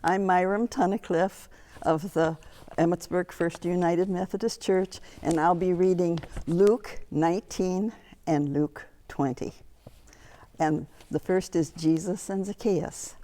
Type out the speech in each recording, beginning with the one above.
I'm Myram Tunnicliff of the Emmetsburg First United Methodist Church, and I'll be reading Luke 19 and Luke 20. And the first is Jesus and Zacchaeus.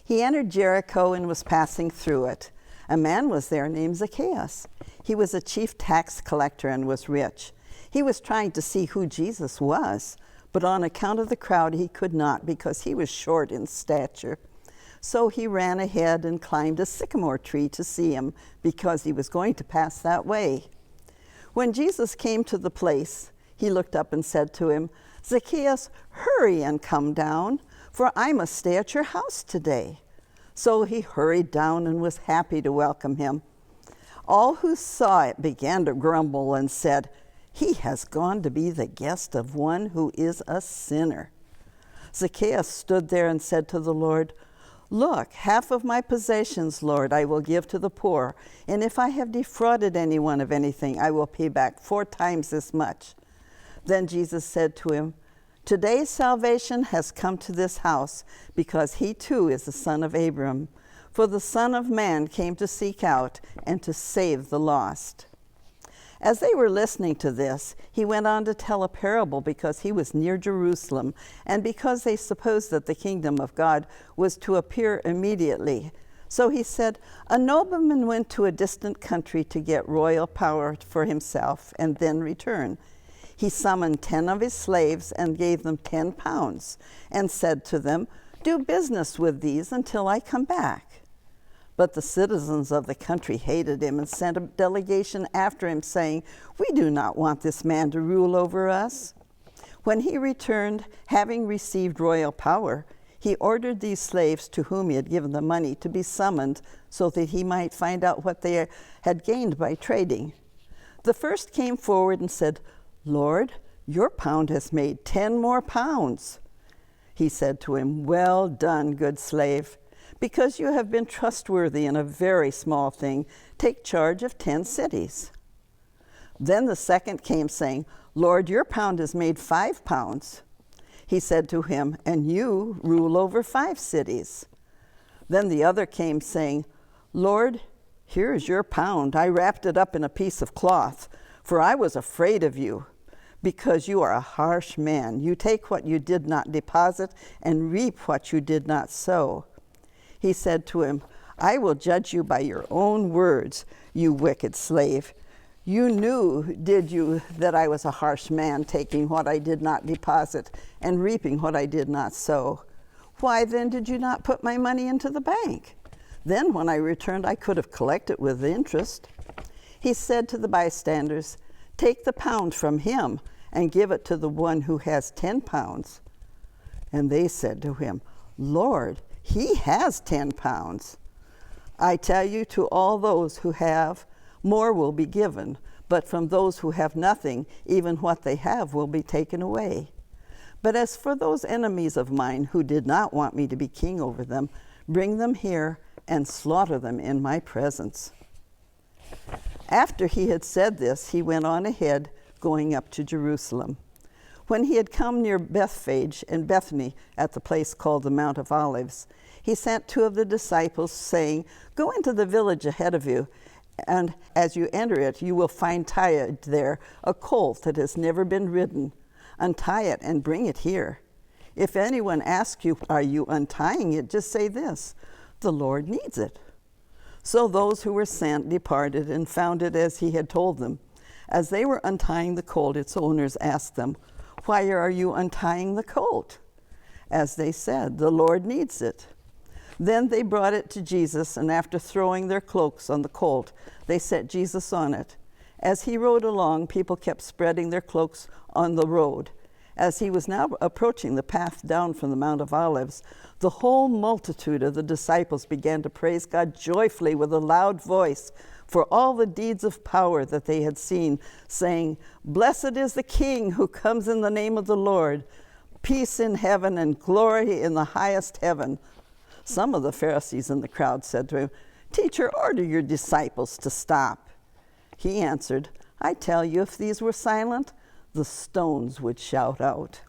He entered Jericho and was passing through it. A man was there named Zacchaeus. He was a chief tax collector and was rich. He was trying to see who Jesus was, but on account of the crowd he could not, because he was short in stature. So he ran ahead and climbed a sycamore tree to see him, because he was going to pass that way. When Jesus came to the place, he looked up and said to him, "Zacchaeus, hurry and come down, for I must stay at your house today." So he hurried down and was happy to welcome him. All who saw it began to grumble and said, "He has gone to be the guest of one who is a sinner." Zacchaeus stood there and said to the Lord, "Look, half of my possessions, Lord, I will give to the poor, and if I have defrauded anyone of anything, I will pay back 4 times as much." Then Jesus said to him, "Today salvation has come to this house, because he too is the son of Abraham. For the Son of Man came to seek out and to save the lost." As they were listening to this, he went on to tell a parable, because he was near Jerusalem, and because they supposed that the kingdom of God was to appear immediately. So he said, "A nobleman went to a distant country to get royal power for himself and then return. He summoned 10 of his slaves and gave them 10 pounds, and said to them, 'Do business with these until I come back.' But the citizens of the country hated him and sent a delegation after him, saying, 'We do not want this man to rule over us.' When he returned, having received royal power, he ordered these slaves to whom he had given the money to be summoned, so that he might find out what they had gained by trading. The first came forward and said, 'Lord, your pound has made 10 more pounds.' He said to him, 'Well done, good slave. Because you have been trustworthy in a very small thing, take charge of 10 cities. Then the second came, saying, 'Lord, your pound has made 5 pounds.' He said to him, 'And you rule over 5 cities. Then the other came, saying, 'Lord, here is your pound. I wrapped it up in a piece of cloth, for I was afraid of you, because you are a harsh man. You take what you did not deposit and reap what you did not sow.' He said to him, 'I will judge you by your own words, you wicked slave. You knew, did you, that I was a harsh man, taking what I did not deposit and reaping what I did not sow? Why then did you not put my money into the bank? Then when I returned, I could have collected with interest.' He said to the bystanders, 'Take the pound from him and give it to the one who has 10 pounds. And they said to him, 'Lord, he has 10 pounds. I tell you, to all those who have, more will be given, but from those who have nothing, even what they have will be taken away. But as for those enemies of mine who did not want me to be king over them, bring them here and slaughter them in my presence.' After he had said this, he went on ahead, going up to Jerusalem. When he had come near Bethphage and Bethany at the place called the Mount of Olives, he sent 2 of the disciples, saying, 'Go into the village ahead of you, and as you enter it, you will find tied there a colt that has never been ridden. Untie it and bring it here. If anyone asks you, "Are you untying it?" just say this, "The Lord needs it." So those who were sent departed and found it as he had told them. As they were untying the colt, its owners asked them, "Why are you untying the colt?" As they said, "The Lord needs it." Then they brought it to Jesus, and after throwing their cloaks on the colt, they set Jesus on it. As he rode along, people kept spreading their cloaks on the road. As he was now approaching the path down from the Mount of Olives, the whole multitude of the disciples began to praise God joyfully with a loud voice for all the deeds of power that they had seen, saying, "Blessed is the King who comes in the name of the Lord. Peace in heaven and glory in the highest heaven." Some of the Pharisees in the crowd said to him, "Teacher, order your disciples to stop." He answered, "I tell you, if these were silent, the stones would shout out."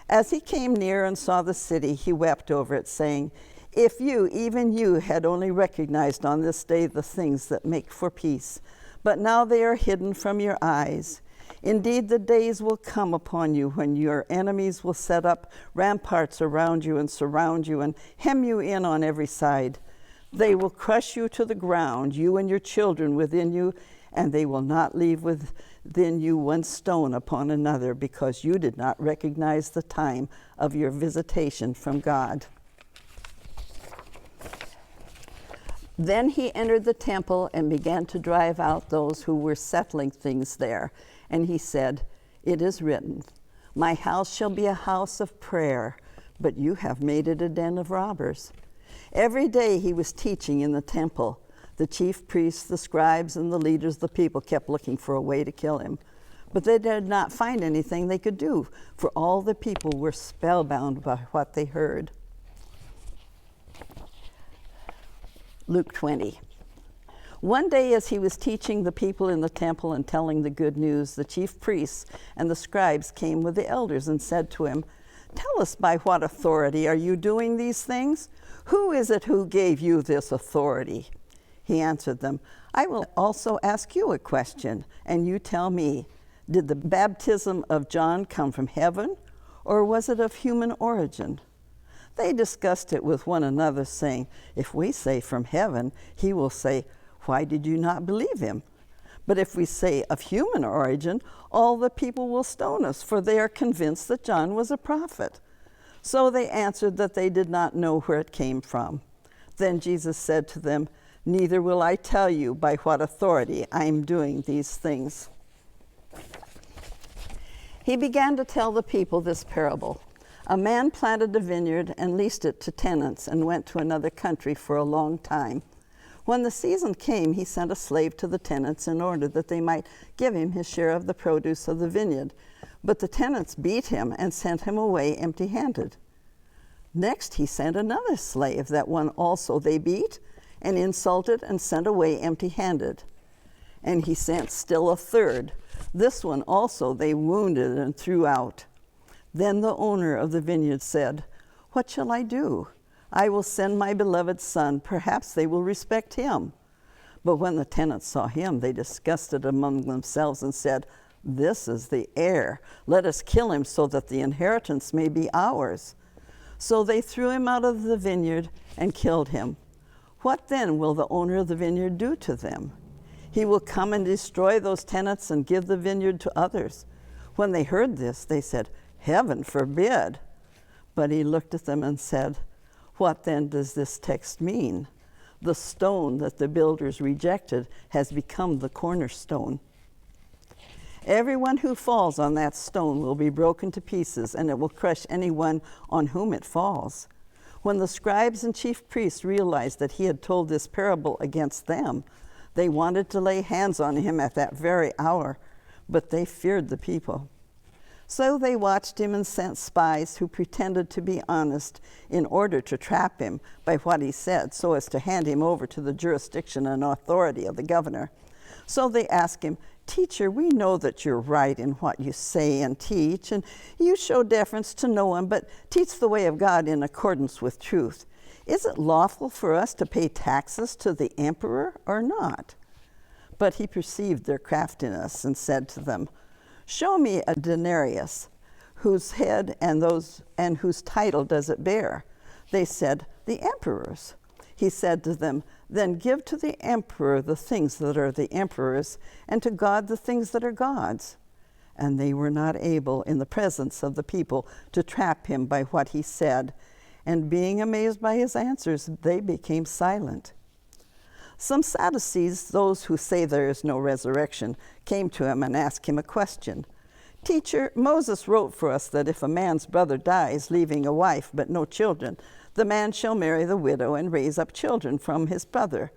As he came near and saw the city, he wept over it, saying, If you, even you, had only recognized on this day the things that make for peace, but now they are hidden from your eyes. Indeed, the days will come upon you when your enemies will set up ramparts around you and surround you and hem you in on every side. They will crush you to the ground, you and your children within you, and they will not leave within you one stone upon another, because you did not recognize the time of your visitation from God. Then he entered the temple and began to drive out those who were settling things there. And he said, "It is written, 'My house shall be a house of prayer,' but you have made it a den of robbers." Every day he was teaching in the temple. The chief priests, the scribes, and the leaders of the people kept looking for a way to kill him. But they did not find anything they could do, for all the people were spellbound by what they heard. Luke 20. One day as he was teaching the people in the temple and telling the good news, the chief priests and the scribes came with the elders and said to him, "Tell us, by what authority are you doing these things? Who is it who gave you this authority?" He answered them, "I will also ask you a question, and you tell me, did the baptism of John come from heaven, or was it of human origin?" They discussed it with one another, saying, "If we say from heaven, he will say, 'Why did you not believe him?' But if we say of human origin, all the people will stone us, for they are convinced that John was a prophet." So they answered that they did not know where it came from. Then Jesus said to them, "Neither will I tell you by what authority I am doing these things." He began to tell the people this parable. A man planted a vineyard and leased it to tenants and went to another country for a long time. When the season came, he sent a slave to the tenants in order that they might give him his share of the produce of the vineyard. But the tenants beat him and sent him away empty-handed. Next he sent another slave. That one also they beat and insulted and sent away empty-handed. And he sent still a third. This one also they wounded and threw out. Then the owner of the vineyard said, "What shall I do? I will send my beloved son. Perhaps they will respect him." But when the tenants saw him, they discussed it among themselves and said, "This is the heir. Let us kill him so that the inheritance may be ours." So they threw him out of the vineyard and killed him. What then will the owner of the vineyard do to them? He will come and destroy those tenants and give the vineyard to others. When they heard this, they said, "Heaven forbid." But he looked at them and said, "What then does this text mean? The stone that the builders rejected has become the cornerstone. Everyone who falls on that stone will be broken to pieces, and it will crush anyone on whom it falls." When the scribes and chief priests realized that he had told this parable against them, they wanted to lay hands on him at that very hour, but they feared the people. So they watched him and sent spies who pretended to be honest in order to trap him by what he said, so as to hand him over to the jurisdiction and authority of the governor. So they asked him, "Teacher, we know that you're right in what you say and teach, and you show deference to no one, but teach the way of God in accordance with truth. Is it lawful for us to pay taxes to the emperor or not?" But he perceived their craftiness and said to them, "Show me a denarius, whose head and whose title does it bear?" They said, "The emperor's." He said to them, "Then give to the emperor the things that are the emperor's, and to God the things that are God's." And they were not able, in the presence of the people, to trap him by what he said. And being amazed by his answers, they became silent. Some Sadducees, those who say there is no resurrection, came to him and asked him a question. "Teacher, Moses wrote for us that if a man's brother dies, leaving a wife but no children, the man shall marry the widow and raise up children from his brother.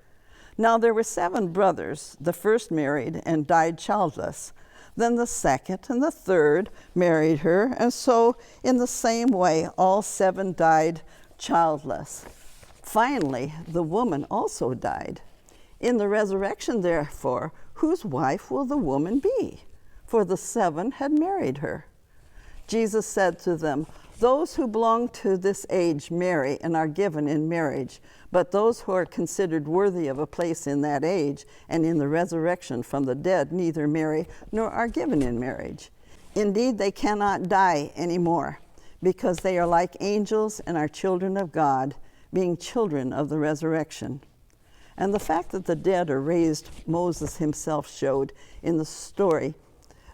Now there were 7 brothers. The first married and died childless. Then the second and the third married her, and so in the same way all 7 died childless. Finally, the woman also died. In the resurrection, therefore, whose wife will the woman be? For the 7 had married her." Jesus said to them, Those who belong to this age marry and are given in marriage, but those who are considered worthy of a place in that age and in the resurrection from the dead neither marry nor are given in marriage. Indeed, they cannot die anymore, because they are like angels and are children of God, being children of the resurrection. And the fact that the dead are raised, Moses himself showed in the story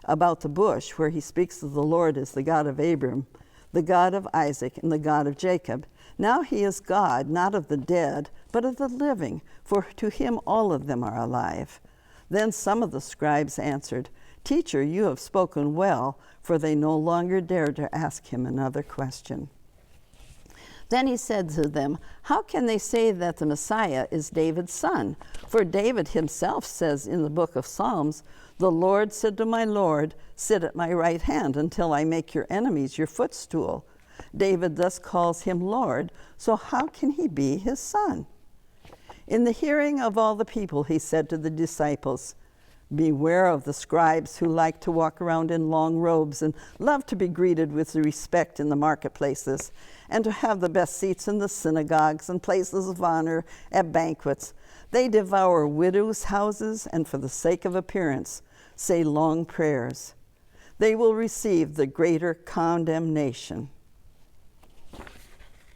about the bush, where he speaks of the Lord as the God of Abram, the God of Isaac, and the God of Jacob. Now he is God, not of the dead, but of the living, for to him all of them are alive. Then some of the scribes answered, Teacher, you have spoken well, for they no longer dared to ask him another question. Then he said to them, How can they say that the Messiah is David's son? For David himself says in the book of Psalms, The Lord said to my Lord, Sit at my right hand until I make your enemies your footstool. David thus calls him Lord, so how can he be his son? In the hearing of all the people, he said to the disciples, Beware of the scribes who like to walk around in long robes and love to be greeted with respect in the marketplaces, and to have the best seats in the synagogues and places of honor at banquets. They devour widows' houses and, for the sake of appearance, say long prayers. They will receive the greater condemnation.